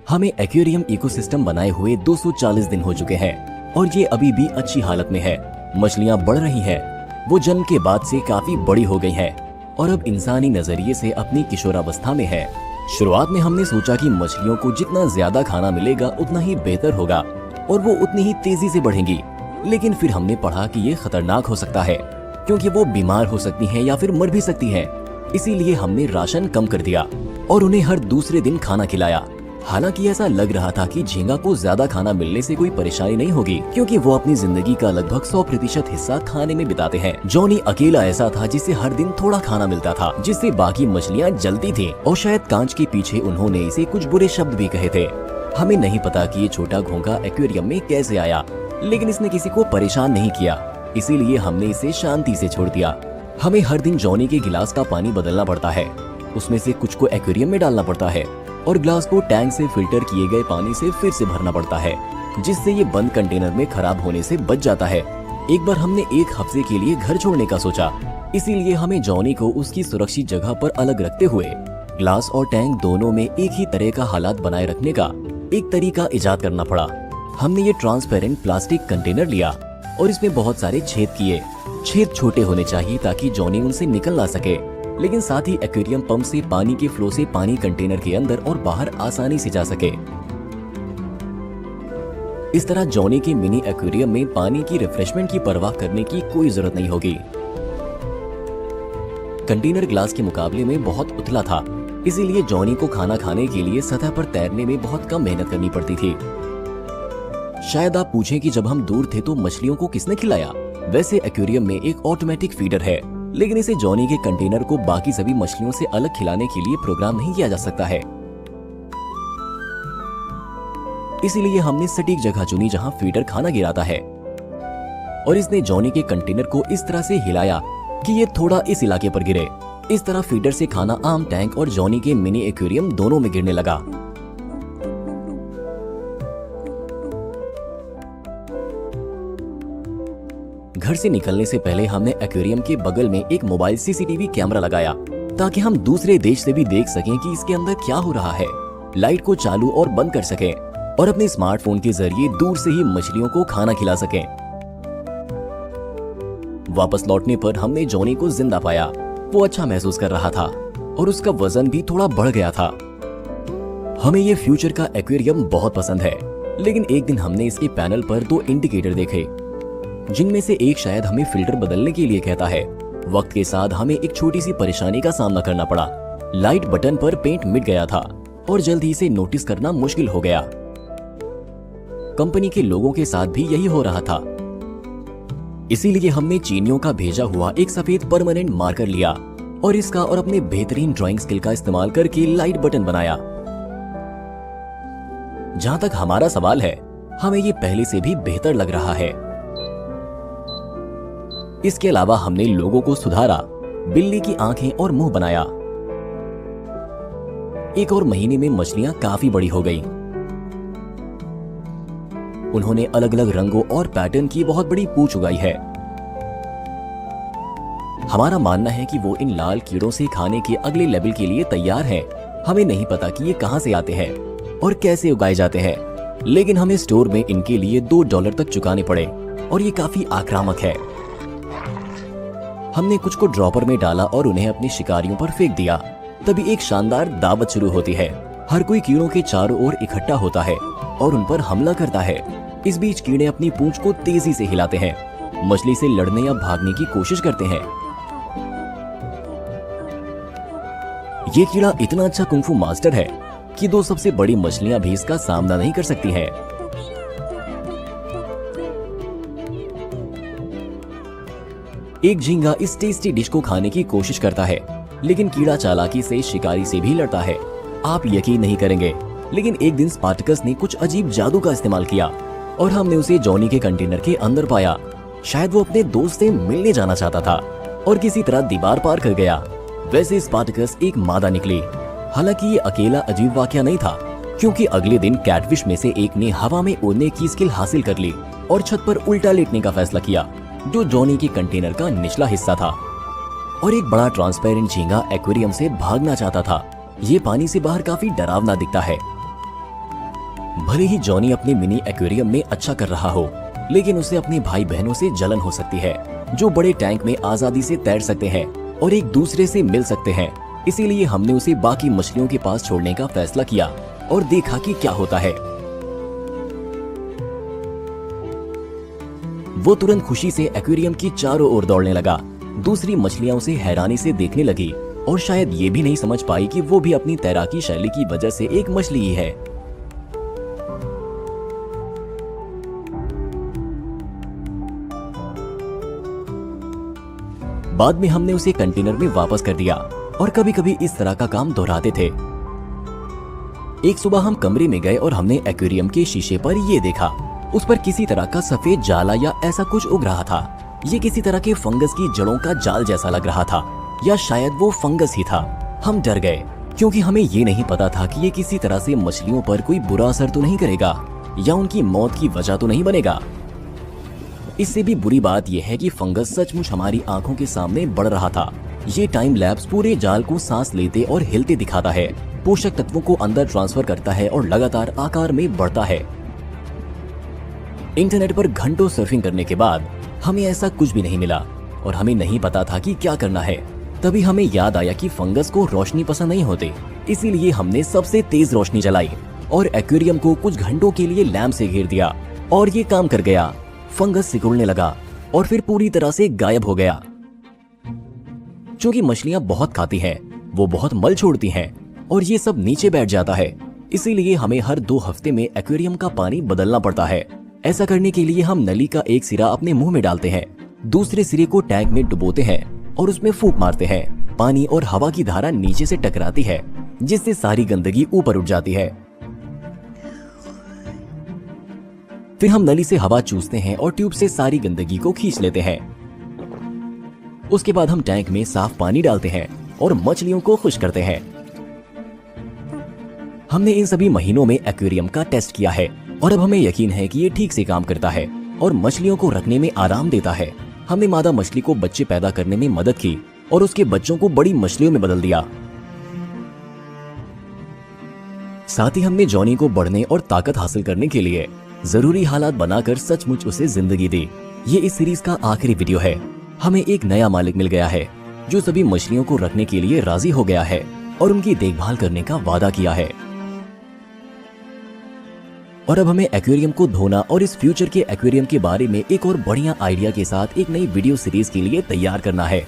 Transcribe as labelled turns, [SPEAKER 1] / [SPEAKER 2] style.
[SPEAKER 1] हमें aquarium ecosystem बनाए हुए 240 दिन हो चुके हैं और ये अभी भी अच्छी हालत में है। मछलियाँ बढ़ रही हैं, वो जन्म के बाद से काफी बड़ी हो गई हैं और अब इंसानी नजरिए से अपनी किशोरावस्था में है। शुरुआत में हमने सोचा कि मछलियों को जितना ज्यादा खाना मिलेगा उतना ही बेहतर होगा और वो उतनी ही तेजी से बढ़ेंगी, लेकिन फिर हमने पढ़ा कि ये खतरनाक हो सकता है क्योंकि वो बीमार हो सकती हैं या फिर मर भी सकती हैं। इसीलिए हमने राशन कम कर दिया और उन्हें हर दूसरे दिन खाना खिलाया। हालांकि ऐसा लग रहा था कि झींगा को ज्यादा खाना मिलने से कोई परेशानी नहीं होगी क्योंकि वो अपनी जिंदगी का लगभग 100% हिस्सा खाने में बिताते हैं। जॉनी अकेला ऐसा था जिसे हर दिन थोड़ा खाना मिलता था, जिससे बाकी मछलियाँ जलती थी और शायद कांच के पीछे उन्होंने इसे कुछ बुरे शब्द भी कहे थे। हमें नहीं पता कि ये छोटा घोंघा एक्वेरियम में कैसे आया, लेकिन इसने किसी को परेशान नहीं किया, इसीलिए हमने इसे शांति से छोड़ दिया। हमें हर दिन जॉनी के गिलास का पानी बदलना पड़ता है, उसमें से कुछ को एक्वेरियम में डालना पड़ता है और ग्लास को टैंक से फिल्टर किए गए पानी से फिर से भरना पड़ता है, जिससे ये बंद कंटेनर में खराब होने से बच जाता है। एक बार हमने एक हफ्ते के लिए घर छोड़ने का सोचा, इसीलिए हमें जॉनी को उसकी सुरक्षित जगह पर अलग रखते हुए ग्लास और टैंक दोनों में एक ही तरह का हालात बनाए रखने का एक तरीका इजाद करना पड़ा। हमने ये ट्रांसपेरेंट प्लास्टिक कंटेनर लिया और इसमें बहुत सारे छेद किए। छेद छोटे होने चाहिए ताकि जॉनी उनसे निकल ना सके, लेकिन साथ ही एक्वेरियम पंप से पानी के फ्लो से पानी कंटेनर के अंदर और बाहर आसानी से जा सके। इस तरह जॉनी के मिनी एक्वेरियम में पानी की रिफ्रेशमेंट की परवाह करने की कोई जरूरत नहीं होगी। कंटेनर ग्लास के मुकाबले में बहुत उथला था, इसीलिए जॉनी को खाना खाने के लिए सतह पर तैरने में बहुत कम मेहनत करनी पड़ती थी। शायद आप पूछें कि जब हम दूर थे तो मछलियों को किसने खिलाया? वैसे एक्वेरियम में एक ऑटोमेटिक फीडर है, लेकिन इसे जॉनी के कंटेनर को बाकी सभी मछलियों से अलग खिलाने के लिए प्रोग्राम नहीं किया जा सकता है। इसीलिए हमने सटीक जगह चुनी जहां फीडर खाना गिराता है और इसने जॉनी के कंटेनर को इस तरह से हिलाया कि ये थोड़ा इस इलाके पर गिरे। इस तरह फीडर से खाना आम टैंक और जॉनी के मिनी एक्वेरियम दोनों में गिरने लगा। घर से निकलने से पहले हमने एक्वेरियम के बगल में एक मोबाइल सीसीटीवी कैमरा लगाया ताकि हम दूसरे देश से भी देख सकें कि इसके अंदर क्या हो रहा है, लाइट को चालू और बंद कर सकें और अपने स्मार्टफोन के जरिए दूर से ही मछलियों को खाना खिला सकें। वापस लौटने पर हमने जॉनी को जिंदा पाया। वो अच्छा महसूस कर रहा था और उसका वजन भी थोड़ा बढ़ गया था। हमें ये फ्यूचर का एक्वेरियम बहुत पसंद है, लेकिन एक दिन हमने इसके पैनल पर 2 इंडिकेटर देखे, जिनमें से एक शायद हमें फिल्टर बदलने के लिए कहता है। वक्त के साथ हमें एक छोटी सी परेशानी का सामना करना पड़ा। लाइट बटन पर पेंट मिट गया था और जल्द ही इसे नोटिस करना मुश्किल हो गया। कंपनी के लोगों के साथ भी यही हो रहा था, इसीलिए हमने चीनियों का भेजा हुआ एक सफेद परमानेंट मार्कर लिया और इसका और अपने बेहतरीन ड्राइंग स्किल का इस्तेमाल करके लाइट बटन बनाया। जहां तक हमारा सवाल है, हमें ये पहले से भी बेहतर लग रहा है। इसके अलावा हमने लोगों को सुधारा, बिल्ली की आंखें और मुंह बनाया। 1 और महीने में मछलियां काफी बड़ी हो गईं। उन्होंने अलग अलग रंगों और पैटर्न की बहुत बड़ी पूंछ उगाई है। हमारा मानना है कि वो इन लाल कीड़ों से खाने के अगले लेवल के लिए तैयार हैं। हमें नहीं पता कि ये कहां से आते हैं और कैसे उगाए जाते हैं, लेकिन हमें स्टोर में इनके लिए $2 तक चुकाने पड़े और ये काफी आक्रामक है। हमने कुछ को ड्रॉपर में डाला और उन्हें अपने शिकारियों पर फेंक दिया। तभी एक शानदार दावत शुरू होती है। हर कोई कीड़ों के चारों ओर इकट्ठा होता है और उन पर हमला करता है। इस बीच कीड़े अपनी पूंछ को तेजी से हिलाते हैं, मछली से लड़ने या भागने की कोशिश करते हैं। ये कीड़ा इतना अच्छा कुंफू मास्टर है कि 2 सबसे बड़ी मछलियां भी इसका सामना नहीं कर सकती हैं। एक झींगा इस टेस्टी डिश को खाने की कोशिश करता है, लेकिन कीड़ा चालाकी से शिकारी से भी लड़ता है। आप यकीन नहीं करेंगे, लेकिन एक दिन स्पार्टकस ने कुछ अजीब जादू का इस्तेमाल किया और हमने उसे जॉनी के कंटेनर के अंदर पाया। शायद वो अपने दोस्त से मिलने जाना चाहता था और किसी तरह दीवार पार कर गया। वैसे स्पार्टकस एक मादा निकली। हालांकि ये अकेला अजीब वाकया नहीं था, क्योंकि अगले दिन कैटफिश में से एक ने हवा में उड़ने की स्किल हासिल कर ली और छत पर उल्टा लेटने का फैसला किया, जो जॉनी के कंटेनर का निचला हिस्सा था। और एक बड़ा ट्रांसपेरेंट झींगा एक्वेरियम से भागना चाहता था। ये पानी से बाहर काफी डरावना दिखता है। भले ही जॉनी अपने मिनी एक्वेरियम में अच्छा कर रहा हो, लेकिन उसे अपने भाई बहनों से जलन हो सकती है, जो बड़े टैंक में आजादी से तैर सकते हैं और एक दूसरे से मिल सकते हैं। इसीलिए हमने उसे बाकी मछलियों के पास छोड़ने का फैसला किया और देखा कि क्या होता है। वो तुरंत खुशी से एक्वेरियम की चारों ओर दौड़ने लगा। दूसरी मछलियां उसे हैरानी से देखने लगी और शायद ये भी नहीं समझ पाई कि वो भी अपनी तैराकी शैली की वजह से एक मछली ही है। बाद में हमने उसे कंटेनर में वापस कर दिया और कभी कभी इस तरह का काम दोहराते थे। एक सुबह हम कमरे में गए और हमने एक्वेरियम के शीशे पर ये देखा। उस पर किसी तरह का सफेद जाला या ऐसा कुछ उग रहा था। ये किसी तरह के फंगस की जड़ों का जाल जैसा लग रहा था, या शायद वो फंगस ही था। हम डर गए क्योंकि हमें ये नहीं पता था कि ये किसी तरह से मछलियों पर कोई बुरा असर तो नहीं करेगा या उनकी मौत की वजह तो नहीं बनेगा। इससे भी बुरी बात यह है कि फंगस सचमुच हमारी आंखों के सामने बढ़ रहा था। ये टाइम लैप्स पूरे जाल को सांस लेते और हिलते दिखाता है, पोषक तत्वों को अंदर ट्रांसफर करता है और लगातार आकार में बढ़ता है। इंटरनेट पर घंटों सर्फिंग करने के बाद हमें ऐसा कुछ भी नहीं मिला और हमें नहीं पता था कि क्या करना है। तभी हमें याद आया कि फंगस को रोशनी पसंद नहीं होती, इसीलिए हमने सबसे तेज रोशनी जलाई और एक्वेरियम को कुछ घंटों के लिए लैंप से घेर दिया और ये काम कर गया। फंगस सिकुड़ने लगा और फिर पूरी तरह से गायब हो गया। चूंकि मछलियां बहुत खाती हैं, वो बहुत मल छोड़ती हैं और ये सब नीचे बैठ जाता है, इसीलिए हमें हर 2 हफ्ते में एक्वेरियम का पानी बदलना पड़ता है। ऐसा करने के लिए हम नली का एक सिरा अपने मुंह में डालते हैं, दूसरे सिरे को टैंक में डुबोते हैं और उसमें फूंक मारते हैं। पानी और हवा की धारा नीचे से टकराती है, जिससे सारी गंदगी ऊपर उठ जाती है। फिर हम नली से हवा चूसते हैं और ट्यूब से सारी गंदगी को खींच लेते हैं। उसके बाद हम टैंक में साफ पानी डालते हैं और मछलियों को खुश करते हैं। हमने इन सभी महीनों में एक्वेरियम का टेस्ट किया है और अब हमें यकीन है कि ये ठीक से काम करता है और मछलियों को रखने में आराम देता है। हमने मादा मछली को बच्चे पैदा करने में मदद की और उसके बच्चों को बड़ी मछलियों में बदल दिया। साथ ही हमने जॉनी को बढ़ने और ताकत हासिल करने के लिए जरूरी हालात बनाकर सचमुच उसे जिंदगी दी। ये इस सीरीज का आखिरी वीडियो है। हमें एक नया मालिक मिल गया है जो सभी मछलियों को रखने के लिए राजी हो गया है और उनकी देखभाल करने का वादा किया है। और अब हमें एक्वेरियम को धोना और इस फ्यूचर के एक्वेरियम के बारे में एक और बढ़िया आइडिया के साथ एक नई वीडियो सीरीज के लिए तैयार करना है।